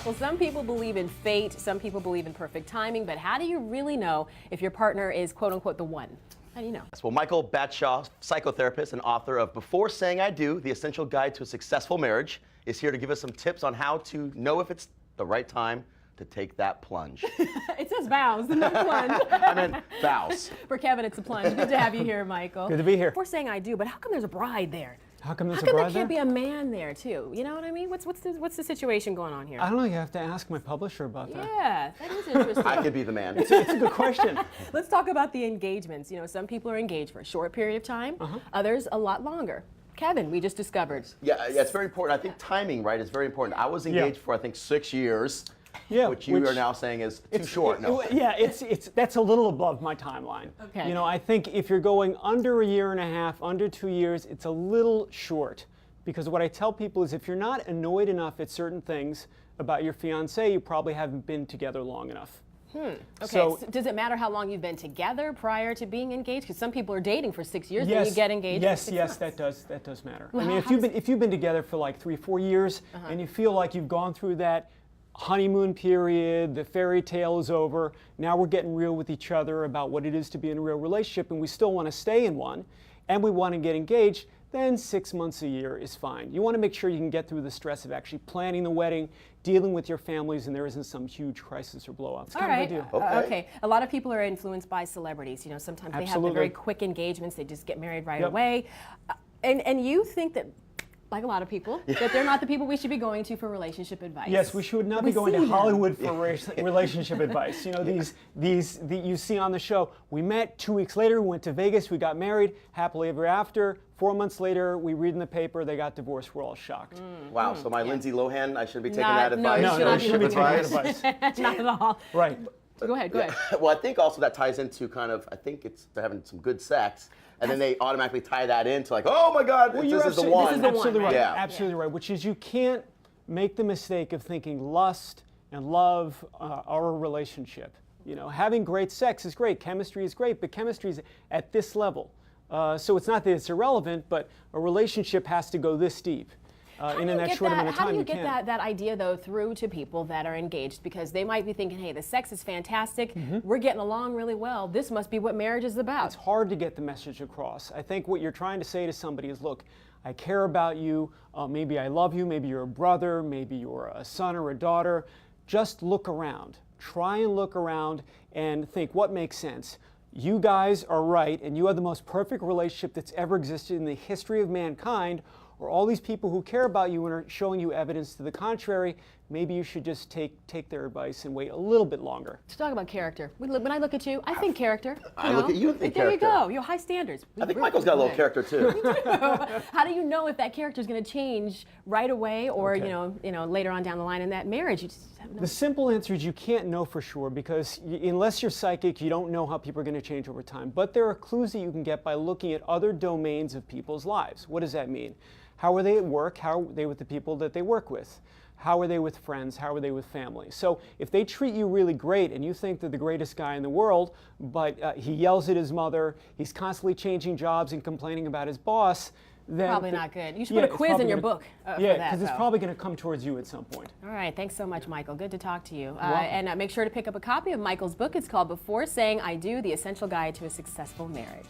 Well, some people believe in fate, some people believe in perfect timing, but how do you really know if your partner is quote unquote the one? How do you know? Well, Michael Batshaw, psychotherapist and author of Before Saying I Do, The Essential Guide to a Successful Marriage, is here to give us some tips on how to know if it's the right time to take that plunge. It says vows, not plunge. I meant vows. For Kevin, it's a plunge. Good to have you here, Michael. Good to be here. Before saying I do, but how come there's a bride there? How come there's How a come bride there can't there? be a man there too? You know what I mean? What's the situation going on here? I don't know. You have to ask my publisher about that. Yeah, that is interesting. I could be the man. It's a good question. Let's talk about the engagements. You know, some people are engaged for a short period of time, others a lot longer. Kevin, we just discovered. Yeah, it's very important. I think timing, right, is very important. I was engaged for, I think, 6 years. Yeah, which you are now saying is too short. No. That's a little above my timeline. Okay. You know, I think if you're going under a year and a half, under 2 years, it's a little short. Because what I tell people is if you're not annoyed enough at certain things about your fiancé, you probably haven't been together long enough. Okay, So does it matter how long you've been together prior to being engaged? Because some people are dating for 6 years, then yes, you get engaged yes, for 6 yes, months. that does matter. Well, I mean, if you've been together for like 3 or 4 years, and you feel like you've gone through that honeymoon period, the fairy tale is over, now we're getting real with each other about what it is to be in a real relationship, and we still want to stay in one, and we want to get engaged, then 6 months a year is fine. You want to make sure you can get through the stress of actually planning the wedding, dealing with your families, and there isn't some huge crisis or blowout. It's All kind right. of a deal. Okay. A lot lot of people are influenced by celebrities. You know, sometimes they have the Absolutely. very quick engagements. They just get married right Yep. away. And you think that, like a lot of people, that they're not the people we should be going to for relationship advice. Yes, we should not be going to Hollywood for relationship advice. You know, you see on the show, we met 2 weeks later, we went to Vegas, we got married, happily ever after. 4 months later, we read in the paper they got divorced. We're all shocked. Wow, so my Lindsay Lohan, I shouldn't be taking Not- that no, advice? you No, should you not be shouldn't be taking that advice? advice. Not at all. Right. Go ahead, go ahead. Well, I think also that ties into kind of, I think it's they're having some good sex, and then they automatically tie that into like, oh my God, Well, this you're is the one. This is the one, absolutely right? right. Yeah. Absolutely right. Which is you can't make the mistake of thinking lust and love are a relationship. You know, having great sex is great, chemistry is great, but chemistry is at this level. So it's not that it's irrelevant, but a relationship has to go this deep. In that short amount of time, How do you you get can't. that idea, though, through to people that are engaged? Because they might be thinking, hey, the sex is fantastic. We're getting along really well. This must be what marriage is about. It's hard to get the message across. I think what you're trying to say to somebody is, look, I care about you. Maybe I love you. Maybe you're a brother. Maybe you're a son or a daughter. Just look around. Try and look around and think what makes sense. You guys are right, and you have the most perfect relationship that's ever existed in the history of mankind, or all these people who care about you and are showing you evidence to the contrary. Maybe you should just take their advice and wait a little bit longer. Let's talk about character. When I look at you, I think character. I look at you and think there character. you go. You're high standards. I think Michael's got a little character too. How do you know if that character is going to change right away, or Okay. you know later on down the line in that marriage? You just have no. The simple answer is you can't know for sure because unless you're psychic, you don't know how people are going to change over time. But there are clues that you can get by looking at other domains of people's lives. What does that mean? How are they at work? How are they with the people that they work with? How are they with friends? How are they with family? So if they treat you really great and you think they're the greatest guy in the world, but he yells at his mother, he's constantly changing jobs and complaining about his boss, then Probably not good. You should put a quiz in your book for yeah, that, because it's though. probably going to come towards you at some point. All right, thanks so much, Michael. Good to talk to you. welcome. And make sure to pick up a copy of Michael's book. It's called Before Saying I Do, The Essential Guide to a Successful Marriage.